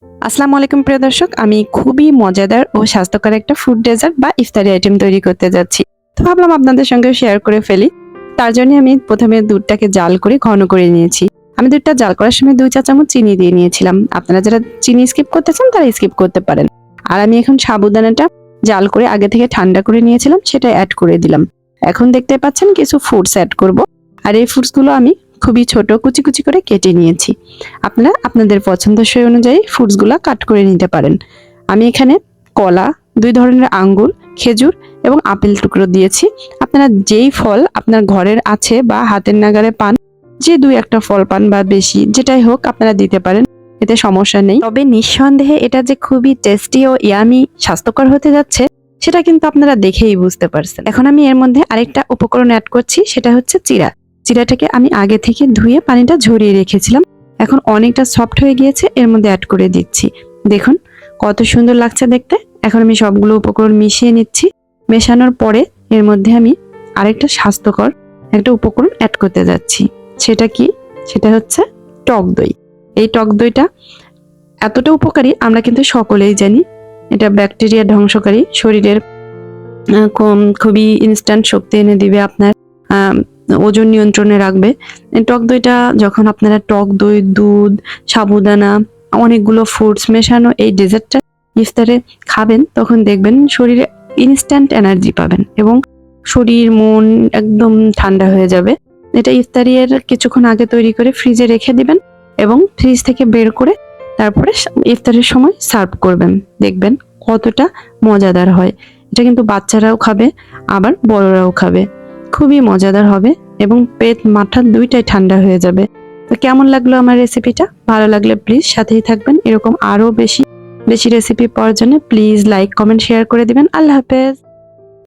আসসালামু আলাইকুম প্রিয় দর্শক, আমি খুবই মজাদার ও স্বাস্থ্যকর একটা ফুড ডেজার্ট বা ইফতারি আইটেম তৈরি করতে যাচ্ছি। তো ভাবলাম আপনাদের সঙ্গে শেয়ার করে ফেলি। তার জন্য আমি প্রথমে দুধটাকে জাল করে ঘন করে নিয়েছি। আমি দুধটা জাল করার সময় 2 চা চামচ চিনি দিয়ে নিয়েছিলাম। আপনারা যারা চিনি স্কিপ করতে চান তারা স্কিপ করতে পারেন। আর আমি এখন সাবুদানাটা জাল করে আগে থেকে ঠান্ডা করে নিয়েছিলাম, সেটা অ্যাড করে দিলাম। এখন দেখতে পাচ্ছেন কিছু ফ্রুটস অ্যাড করব। আর এই ফ্রুটসগুলো আমি খুবই ছোট কুচি কুচি করে কেটে নিয়েছি। আপনারা আপনাদের পছন্দসই অনুযায়ী ফ্রুটসগুলো কাট করে নিতে পারেন। আমি এখানে কলা, 2 ধরনের আঙ্গুর, খেজুর এবং আপেল টুকরো দিয়েছি। আপনারা যেই ফল আপনার ঘরের আছে বা হাতের নাগালে পান, যে 2-1টা ফল পান বা বেশি যেটাই হোক আপনারা দিতে পারেন, এতে সমস্যা নেই। তবে নিঃসন্দেহে এটা যে খুবই টেস্টি ও ইয়ামি স্বাস্থ্যকর হতে যাচ্ছে সেটা কিন্তু আপনারা দেখেই বুঝতে পারছেন। এখন আমি এর মধ্যে আরেকটা উপকরণ অ্যাড করছি, সেটা হচ্ছে চিড়া। চিড়াটাকে আমি আগে থেকে ধুয়ে পানিটা ঝরিয়ে রেখেছিলাম। এখন অনেকটা সফট হয়ে গিয়েছে, এর মধ্যে অ্যাড করে দিচ্ছি। দেখুন কত সুন্দর লাগছে দেখতে। এখন আমি সবগুলো উপকরণ মিশিয়ে নিচ্ছি। মেশানোর পরে এর মধ্যে আমি আরেকটা স্বাস্থ্যকর একটা উপকরণ অ্যাড করতে যাচ্ছি। সেটা কি? সেটা হচ্ছে টক দই। এই টক দইটা এতটা উপকারী আমরা কিন্তু সকলেই জানি। এটা ব্যাকটেরিয়া ধ্বংসকারী, শরীরের খুবই ইনস্ট্যান্ট শক্তি এনে দিবে, আপনার ওজন নিয়ন্ত্রণে রাখবে। টক দইটা যখন আপনারা টক দই, দুধ, সাবুদানা, অনেকগুলো ফ্রুটস মেশানো এই ডেজার্টটা ইফতারে খাবেন, তখন দেখবেন শরীরে ইনস্ট্যান্ট এনার্জি পাবেন এবং শরীর মন একদম ঠান্ডা হয়ে যাবে। এটা ইফতারির কিছুক্ষণ আগে তৈরি করে ফ্রিজে রেখে দিবেন এবং ফ্রিজ থেকে বের করে তারপরে ইফতারের সময় সার্ভ করবেন। দেখবেন কতটা মজাদার হয়। এটা কিন্তু বাচ্চারাও খাবে, আবার বড়রাও খাবে। খুবই মজাদার হবে এবং পেট মাথা দুইটাই ঠান্ডা হয়ে যাবে। তো কেমন লাগলো আমার রেসিপিটা? ভালো লাগলে প্লিজ সাথেই থাকবেন। এরকম আরো বেশি বেশি রেসিপি পাওয়ার জন্য প্লিজ লাইক, কমেন্ট, শেয়ার করে দিবেন। আল্লাহ হাফেজ।